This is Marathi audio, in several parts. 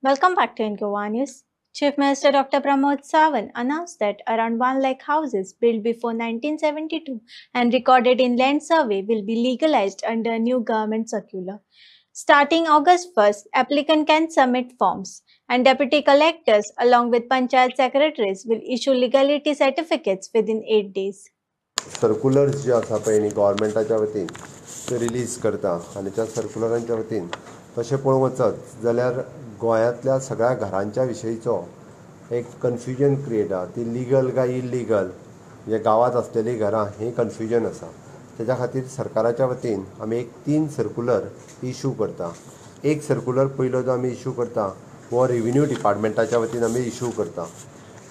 Welcome back to Ingoa News. Chief Minister Dr. Pramod Sawant announced that around 1 lakh houses built before 1972 and recorded in land survey will be legalized under a new government circular. Starting August 1st, applicant can submit forms and deputy collectors along with panchayat secretaries will issue legality certificates within 8 days. सर्क्युलर्स जे आसा पळय न्ही गव्हर्मेंटाच्या वतीन ते रिलीज करता आनी त्या सर्क्युलरांच्या वतीन तशें पळोवंक वचत जाल्यार गोंयांतल्या सगळ्या घरांच्या विशयीचो एक कन्फ्युजन क्रिएट जाता ती लिगल काय इल्लिगल म्हणजे गांवांत आसलेलीं घरां हें कन्फ्युजन आसा तेच्या खातीर सरकाराच्या वतीन आमी एक 3 सर्क्युलर इश्यू करता. एक सर्क्युलर पयलो जो आमी इश्यू करता हो रेव्हेन्यू डिपार्टमेंटाच्या वतीन आमी इश्यू करता.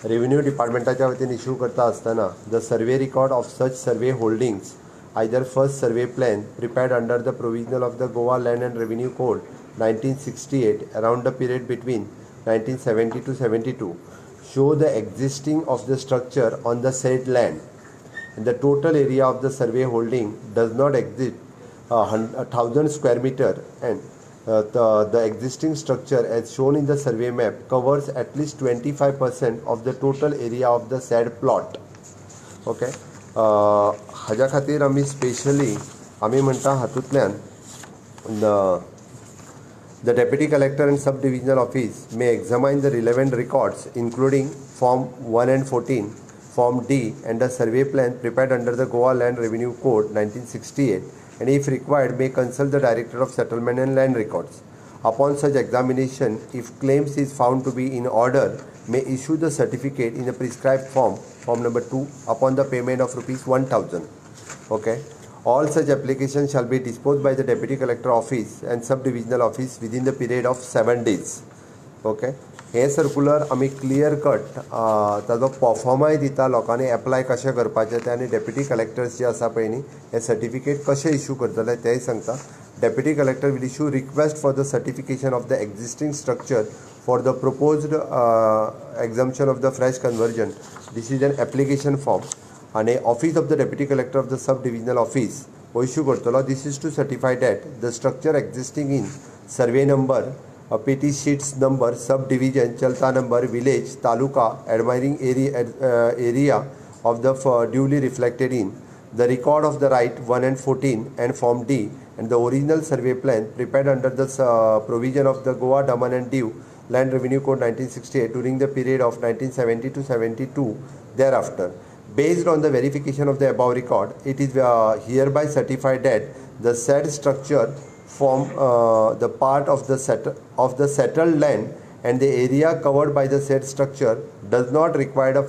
रेव्हेन्यू डिपार्टमेंटाच्या वतीन इश्यू करता आसतना the survey record of such survey holdings either first survey plan prepared under the provisional of the Goa land and revenue code 1968 around the period between 1970 to 72 show the existing of the structure on the said land and the total area of the survey holding does not exceed 1,000 square meter and the existing structure as shown in the survey map covers at least 25% of the total area of the said plot. Okay, हाज्या खातीर आमी स्पेशली आमी म्हणटा हातूंतल्यान the deputy collector and sub-divisional office may examine the relevant records including form 1 and 14, form D and the survey plan prepared under the Goa Land Revenue Code 1968 and if required may consult the director of settlement and land records. Upon such examination, if claims is found to be in order, may issue the certificate in the prescribed form number 2 upon the payment of rupees 1,000. Okay. All such applications shall be disposed by the deputy collector office and sub-divisional office within the period of 7 days. Okay. हे सर्क्युलर आमी क्लियर कट ताजो परफॉर्माय दिता लोकांनी एप्लाय कशें करपाचें तें आनी डेप्युटी कलेक्टर्स जे आसा पळय न्ही हे सर्टिफिकेट कशें इश्यू करतले तेंय सांगता. Deputy collector will issue request for the certification of the existing structure for the proposed exemption of the fresh conversion. This is an application form and office of the deputy collector of the sub-divisional office issue करतलो. This is to certify that the structure existing in survey number, PT sheets number, subdivision, chalta number, village, taluka, admiring area of the duly reflected in the record of the right 1 and 14 and form D and the original survey plan prepared under the provision of the Goa Daman and Diu Land Revenue Code 1968 during the period of 1970 to 72 thereafter. Based on the verification of the above record, it is hereby certified that the said structure form the part of the settled land and the area covered by the said structure does not require a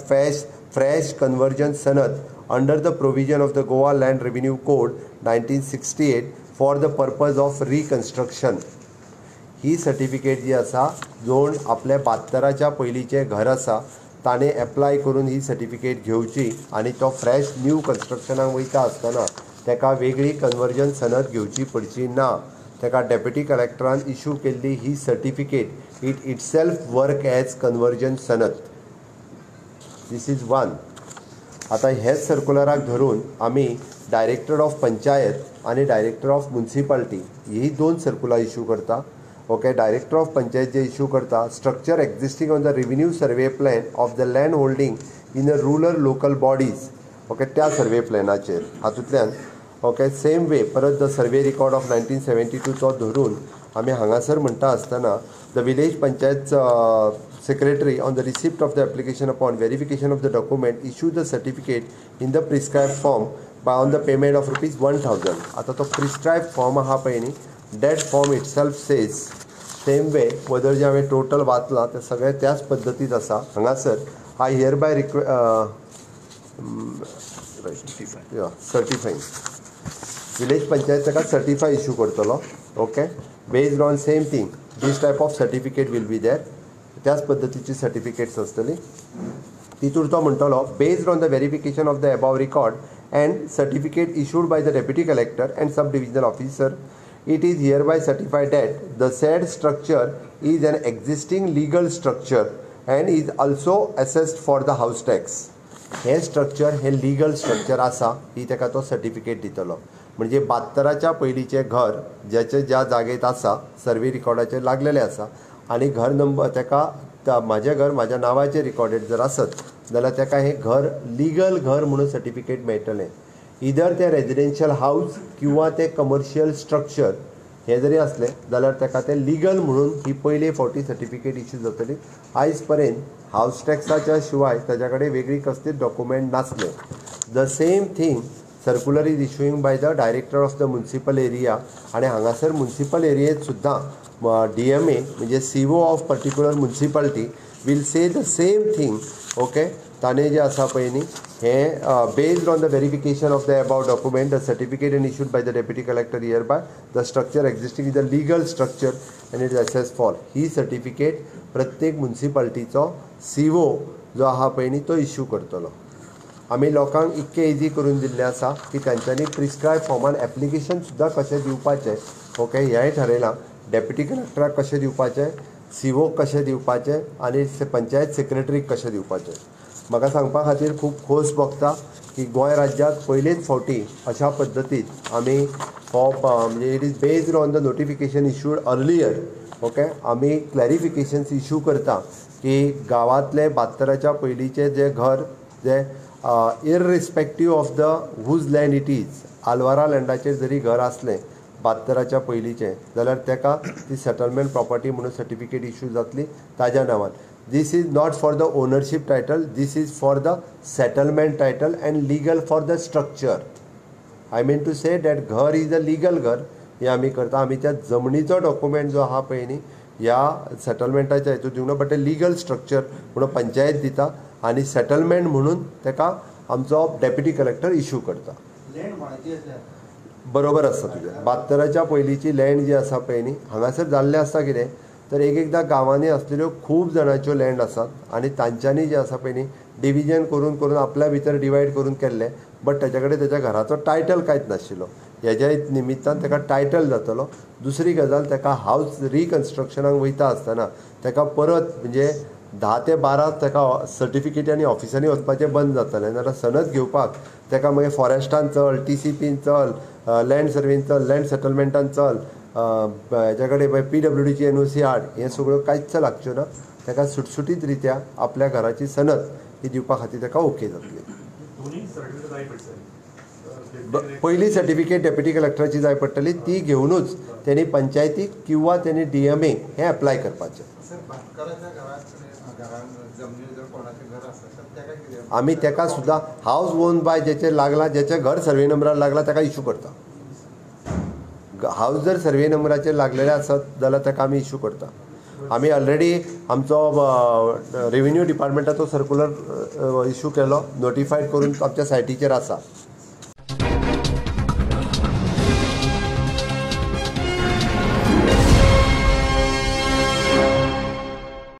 fresh conversion sanad under the provision of the Goa Land Revenue Code 1968 for the purpose of reconstruction. ही सर्टिफिकेट जी आसा जोण आपल्या 72च्या पयलींचें घर आसा ताणें एप्लाय करून ही सर्टिफिकेट घेवची आनी तो फ्रेश न्यू कन्स्ट्रक्शनाक वयता आसतना तेका वेगळी कन्वर्जन सनद घेवची पडची ना. तेका डेप्युटी कलेक्टरान इश्यू केल्ली ही certificate it itself work as conversion सनद. This is one. आतां हेच सर्क्युलराक धरून आमी डायरेक्टर ऑफ पंचायत आनी डायरेक्टर ऑफ म्युनिसिपालिटी ही 2 सर्क्युलर इश्यू करता. ओके. डायरेक्टर ऑफ पंचायत जे इश्यू करता structure existing on the revenue survey plan of the land holding in a rural local bodies. Okay. त्या सर्वे प्लॅनाचेर हातूंतल्यान ओके सेम वे परत द सर्वे रिकॉर्ड ऑफ 1972 तो धरून आमी हांगासर म्हणटा आसतना the village panchayat secretary on the receipt of the application upon verification of the document issue the certificate in the prescribed form by on the payment of rupees 1,000. आता तो prescribed form आहा पळय न्ही that form itself says same way whether जे हांवें टोटल वाचलां तें सगळें त्याच पद्दतीत आसा. हांगासर I hereby certifying village panchayat ताका सर्टिफाय इश्यू करतलो. Okay. Based on same thing this type of certificate will be there. त्याच पद्दतीची सर्टिफिकेट्स आसतली. तितूर तो म्हणटलो based on the verification of the above record and certificate issued by the deputy collector and sub divisional officer it is hereby certified that the said structure is an existing legal structure and is also assessed for the house tax. हे स्ट्रक्चर हे लिगल स्ट्रक्चर आसा ही ताका तो सर्टिफिकेट दितलो. म्हणजे 72च्या पयलींचें घर ज्याचे ज्या जागेत आसा सर्वे रिकॉर्डाचेर लागलेलें आसा आनी घर नंबर ताका म्हाजें घर म्हाज्या नांवाचेर रिकॉर्डेड जर आसत जाल्यार ताका हें घर लीगल घर म्हणून सर्टिफिकेट मेळटलें. इधर ते रेजिडेन्शियल हावस किंवा ते कमर्शियल स्ट्रक्चर हे जरी असलें जाल्यार ताका ते लीगल म्हणून ही पयली फावटी सर्टिफिकेट इश्यू जातली. आयज पर्यंत हावस टॅक्साच्या शिवाय ताच्या कडेन वेगळी कसलीच डॉक्युमेंट नासले. The same thing circular is issuing by the director of the municipal area आनी हांगासर म्युनिसिपल एरियेत सुद्दां DMA म्हणजे CO of particular municipality will say the same thing. Okay, ताणें जें आसा पळय न्ही हें based on the verification of the about document the certificate and issued by the deputy collector hereby the structure existing is the legal structure and it assess for. He certificate प्रत्येक म्युनिसिपालिटीचो CO जो आहा पळय न्ही तो इश्यू करतलो. आमी लोकांक इतकें इजी करून दिल्लें आसा की तांच्यांनी प्रिस्क्रायब फॉर्मान एप्लिकेशन सुद्दां कशें दिवपाचें. ओके, हेंय ठरयलां. डेप्युटी कलेक्टराक कशें दिवपाचें, CO कशें दिवपाचें आनी पंचायत सेक्रेटरीक कशें दिवपाचें. म्हाका सांगपा खातीर खूब खोस भोगता की गोंय राज्यात पयलेच फावटी अशा पद्दतीन आमी म्हणजे it is based on the notification issued earlier. Okay, आमी क्लॅरिफिकेशन्स इशू करता की गांवांतले 72च्या पयलींचे जे घर जे irrespective of the whose land it is, आलवारा लँडाचेर जरी घर आसलें 72च्या पयलींचें जाल्यार ताका ती सेटलमेंट प्रॉपर्टी म्हणून सर्टिफिकेट इशू जातली ताज्या नांवान. This is not for the ownership title, this is for the settlement title and legal for the structure. I mean to say that घर is a legal घर हे आमी करता. आमी त्या जमनीचो डॉक्युमेंट जो आहा पळय न्ही ह्या सेटलमेंटाच्या हेतून दिवना, बट ते लीगल स्ट्रक्चर म्हणून पंचायत दिता आनी सेटलमेंट म्हणून ताका आमचो डेप्युटी कलेक्टर इशू करता. बरोबर आसा तुजें. 72च्या पयलींची लँड जी आसा पळय न्ही हांगासर जाल्लें आसता कितें तर एकदां गांवांनी आसलेल्यो खूब जाणांच्यो लँड आसात आनी तांच्यांनी जे आसा पळय न्ही डिविजन करून करून आपल्या भितर डिवायड करून केल्लें, बट ताच्या कडेन ताच्या घराचो टायटल कांयच नाशिल्लो. हेज्या निमित्तान ताका टायटल जातलो. दुसरी गजाल ताका हावस रिकन्स्ट्रक्शनाक वयता आसतना ताका परत म्हणजे 10 ते 12 ताका सर्टिफिकेटांनी ऑफिसांनी वचपाचें बंद जातलें. नाजाल्यार सनद घेवपाक ताका मागीर फॉरेस्टान चल, TCPन चल, लँड सर्वेन चल, लँड सेटलमेंटान चल, हेच्या कडेन PWDची NOC हाड, हें सगळ्यो कांयच लागच्यो ना. ताका सुटसुटीत रित्या आपल्या घराची सनद ही दिवपा खातीर ताका ओके जातली. पयली सर्टिफिकेट डेप्युटी कलेक्टराची जाय पडटली, ती घेवनूच त्यांनी पंचायतीक किंवा त्यांनी DMA हें अप्लाय करपाचें. आमी ताका सुद्दां हावस ओन बाय जेचेर लागला, जेचें घर सर्वे नंबरार लागला ताका इशू करता. हावस जर सर्वे नंबराचेर लागलेले आसत जाल्यार ताका आमी इशू करता. आमी ऑलरेडी आमचो रेव्हेन्यू डिपार्टमेंटाचो सर्क्युलर इशू केलो, नोटिफायड करून आमच्या सायटीचेर आसा.